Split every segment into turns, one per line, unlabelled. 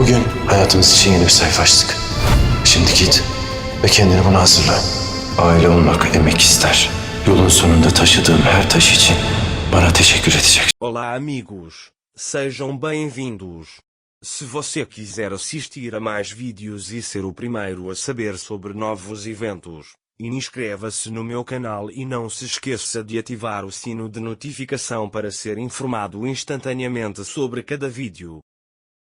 Bugün hayatımız için yeni bir sayfa açtık. Şimdi git ve kendini buna hazırla. Aile olmak emek ister. Yolun sonunda taşıdığım her taş için bana teşekkür edecek.
Olá amigos, sejam bem-vindos. Se você quiser assistir a mais vídeos e ser o primeiro a saber sobre novos eventos, inscreva-se no meu canal e não se esqueça de ativar o sino de notificação para ser informado instantaneamente sobre cada vídeo.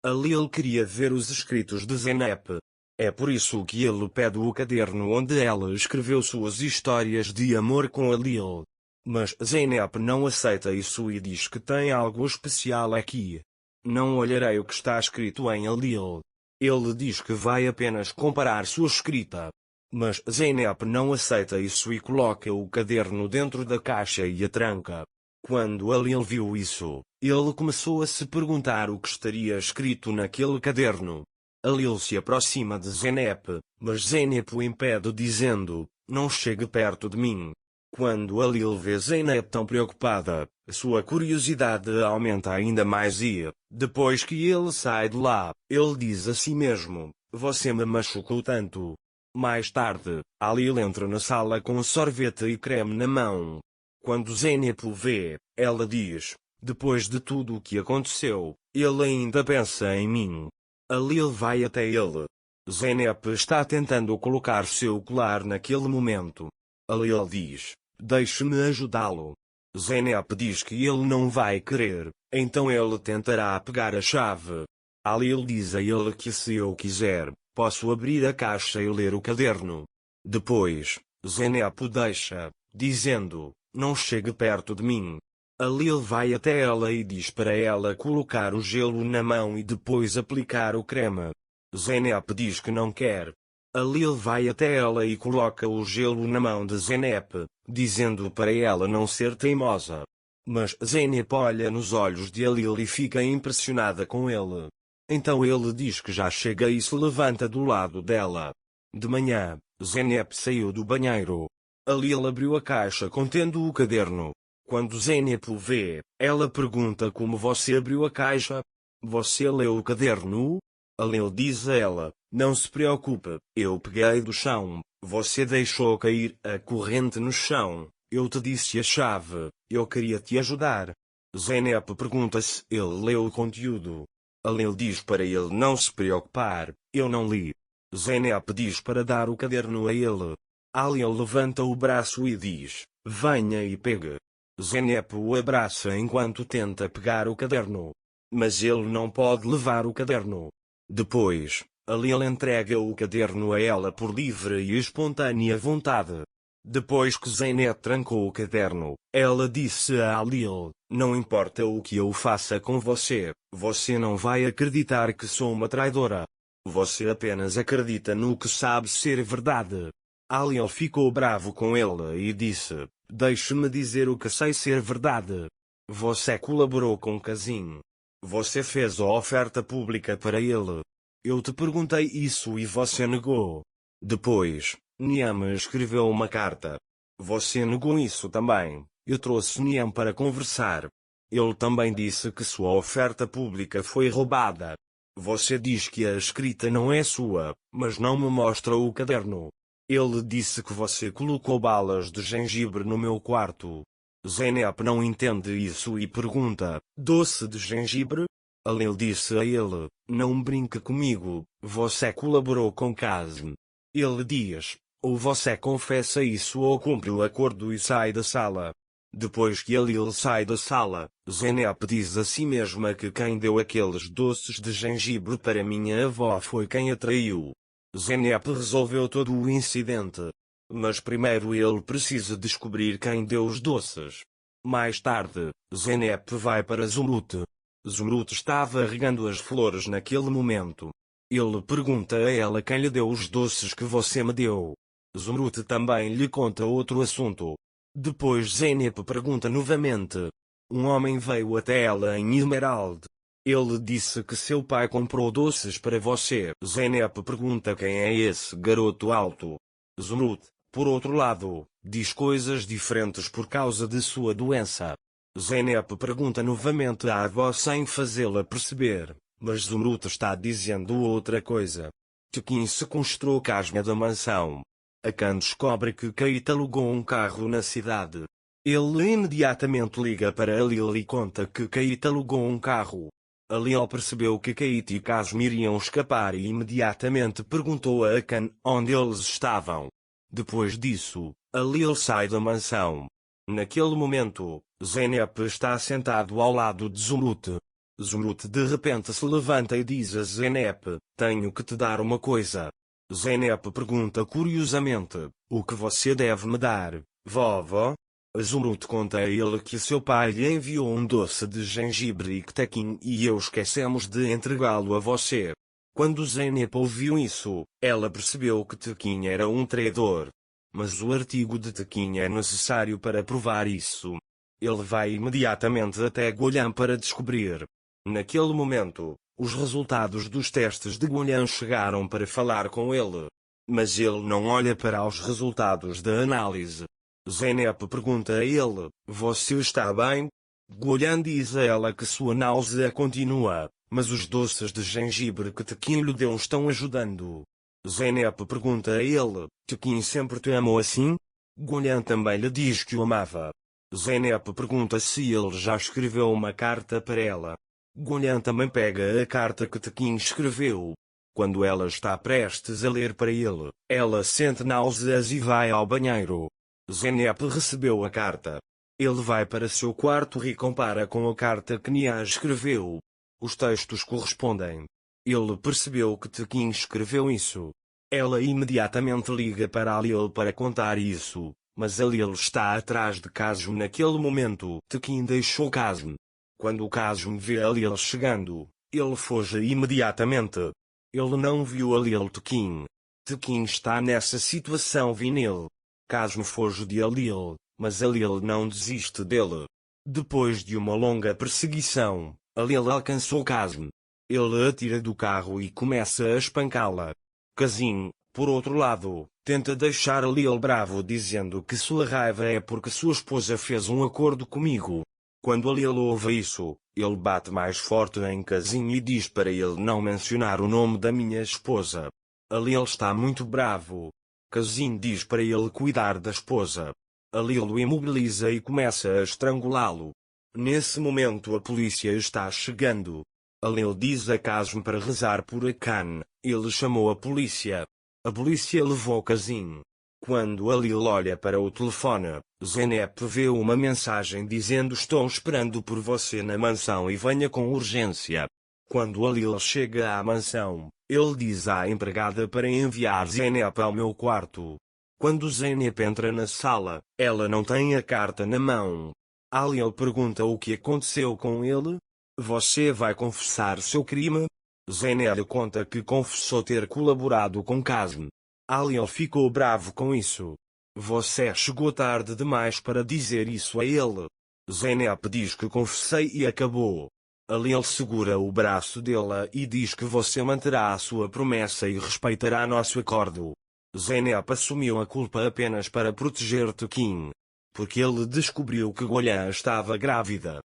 A Lil queria ver os escritos de Zeynep. É por isso que ele pede o caderno onde ela escreveu suas histórias de amor com a Lil. Mas Zeynep não aceita isso e diz que tem algo especial aqui. Não olharei o que está escrito em Lil. Ele diz que vai apenas comparar sua escrita. Mas Zeynep não aceita isso e coloca o caderno dentro da caixa e a tranca. Quando a Lil viu isso, ele começou a se perguntar o que estaria escrito naquele caderno. A Lil se aproxima de Zeynep, mas Zeynep o impede dizendo, não chegue perto de mim. Quando a Lil vê Zeynep tão preocupada, sua curiosidade aumenta ainda mais e, depois que ele sai de lá, ele diz a si mesmo, você me machucou tanto. Mais tarde, a Lil entra na sala com sorvete e creme na mão. Quando Zeynep o vê, ela diz, depois de tudo o que aconteceu, ele ainda pensa em mim. A Lil vai até ele. Zeynep está tentando colocar seu colar naquele momento. A Lil diz, deixe-me ajudá-lo. Zeynep diz que ele não vai querer, então ele tentará pegar a chave. A Lil diz a ele que se eu quiser, posso abrir a caixa e ler o caderno. Depois, Zeynep o deixa, dizendo, não chegue perto de mim. A Lil vai até ela e diz para ela colocar o gelo na mão e depois aplicar o creme. Zeynep diz que não quer. A Lil vai até ela e coloca o gelo na mão de Zeynep, dizendo para ela não ser teimosa. Mas Zeynep olha nos olhos de Lil e fica impressionada com ele. Então ele diz que já chega e se levanta do lado dela. De manhã, Zeynep saiu do banheiro. A Lil abriu a caixa contendo o caderno. Quando Zeynep o vê, ela pergunta como você abriu a caixa. Você leu o caderno? A Lil diz a ela, não se preocupe, eu peguei do chão, você deixou cair a corrente no chão, eu te disse a chave, eu queria te ajudar. Zeynep pergunta se ele leu o conteúdo. A Lil diz para ele não se preocupar, eu não li. Zeynep diz para dar o caderno a ele. A Lil levanta o braço e diz, venha e pegue. Zeynep o abraça enquanto tenta pegar o caderno. Mas ele não pode levar o caderno. Depois, a Lil entrega o caderno a ela por livre e espontânea vontade. Depois que Zeynep trancou o caderno, ela disse a Lil, não importa o que eu faça com você, você não vai acreditar que sou uma traidora. Você apenas acredita no que sabe ser verdade. A Lil ficou bravo com ele e disse, deixe-me dizer o que sei ser verdade. Você colaborou com Kazim. Você fez a oferta pública para ele. Eu te perguntei isso e você negou. Depois, Niam escreveu uma carta. Você negou isso também. Eu trouxe Niam para conversar. Ele também disse que sua oferta pública foi roubada. Você diz que a escrita não é sua, mas não me mostra o caderno. Ele disse que você colocou balas de gengibre no meu quarto. Zeynep não entende isso e pergunta, doce de gengibre? A Lil disse a ele, não brinque comigo, você colaborou com Kazim. Ele diz, ou você confessa isso ou cumpre o acordo e sai da sala. Depois que a Lil sai da sala, Zeynep diz a si mesma que quem deu aqueles doces de gengibre para minha avó foi quem a traiu. Zeynep resolveu todo o incidente. Mas primeiro ele precisa descobrir quem deu os doces. Mais tarde, Zeynep vai para Zumrut. Zumrut estava regando as flores naquele momento. Ele pergunta a ela quem lhe deu os doces que você me deu. Zumrut também lhe conta outro assunto. Depois Zeynep pergunta novamente. Um homem veio até ela em Esmeralda. Ele disse que seu pai comprou doces para você. Zeynep pergunta quem é esse garoto alto. Zumrut, por outro lado, diz coisas diferentes por causa de sua doença. Zeynep pergunta novamente à avó sem fazê-la perceber. Mas Zumruto está dizendo outra coisa. Tekin sequestrou Kazuma da mansão. Akan descobre que Kate alugou um carro na cidade. Ele imediatamente liga para Alil e conta que Kate alugou um carro. Alil percebeu que Kate e Kazuma iriam escapar e imediatamente perguntou a Akan onde eles estavam. Depois disso, Alil sai da mansão. Naquele momento, Zeynep está sentado ao lado de Zumruto. Zumruto de repente se levanta e diz a Zeynep: tenho que te dar uma coisa. Zeynep pergunta curiosamente: o que você deve me dar, vovó? Zumruto conta a ele que seu pai lhe enviou um doce de gengibre e que Tekin e eu esquecemos de entregá-lo a você. Quando Zeynep ouviu isso, ela percebeu que Tekin era um traidor. Mas o artigo de Tekin é necessário para provar isso. Ele vai imediatamente até Golan para descobrir. Naquele momento, os resultados dos testes de Golan chegaram para falar com ele. Mas ele não olha para os resultados da análise. Zeynep pergunta a ele: você está bem? Golan diz a ela que sua náusea continua, mas os doces de gengibre que Tekin lhe deu estão ajudando. Zeynep pergunta a ele: Tekin sempre te amou assim? Golan também lhe diz que o amava. Zeynep pergunta se ele já escreveu uma carta para ela. Golan também pega a carta que Tekin escreveu. Quando ela está prestes a ler para ele, ela sente náuseas e vai ao banheiro. Zeynep recebeu a carta. Ele vai para seu quarto e compara com a carta que Nia escreveu. Os textos correspondem. Ele percebeu que Tekin escreveu isso. Ela imediatamente liga para Alil para contar isso, mas Alil está atrás de Kazuma naquele momento. Tekin deixou Kazuma. Quando Kazuma vê Alil chegando, ele foge imediatamente. Ele não viu Alil Tekin. Tekin está nessa situação vinil. Kazuma foge de Alil, mas Alil não desiste dele. Depois de uma longa perseguição, Alil alcançou Kazuma. Ele atira do carro e começa a espancá-la. Kazin, por outro lado, tenta deixar Alil bravo dizendo que sua raiva é porque sua esposa fez um acordo comigo. Quando Alil ouve isso, ele bate mais forte em Kazin e diz para ele não mencionar o nome da minha esposa. Alil está muito bravo. Kazin diz para ele cuidar da esposa. Alil o imobiliza e começa a estrangulá-lo. Nesse momento a polícia está chegando. Alil diz a Kazuma para rezar por Akan. Ele chamou a polícia. A polícia levou Kazin. Quando Alil olha para o telefone, Zeynep vê uma mensagem dizendo: estou esperando por você na mansão e venha com urgência. Quando Alil chega à mansão, ele diz à empregada para enviar Zeynep ao meu quarto. Quando Zeynep entra na sala, ela não tem a carta na mão. Alil pergunta o que aconteceu com ele. Você vai confessar seu crime? Zeynep conta que confessou ter colaborado com Kazuma. Alil ficou bravo com isso. Você chegou tarde demais para dizer isso a ele. Zeynep diz que confessei e acabou. Alil segura o braço dela e diz que você manterá a sua promessa e respeitará nosso acordo. Zeynep assumiu a culpa apenas para proteger Tekin, porque ele descobriu que Golan estava grávida.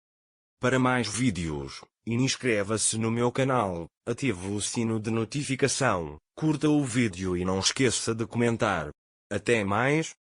Para mais vídeos, inscreva-se no meu canal, ative o sino de notificação, curta o vídeo e não esqueça de comentar. Até mais!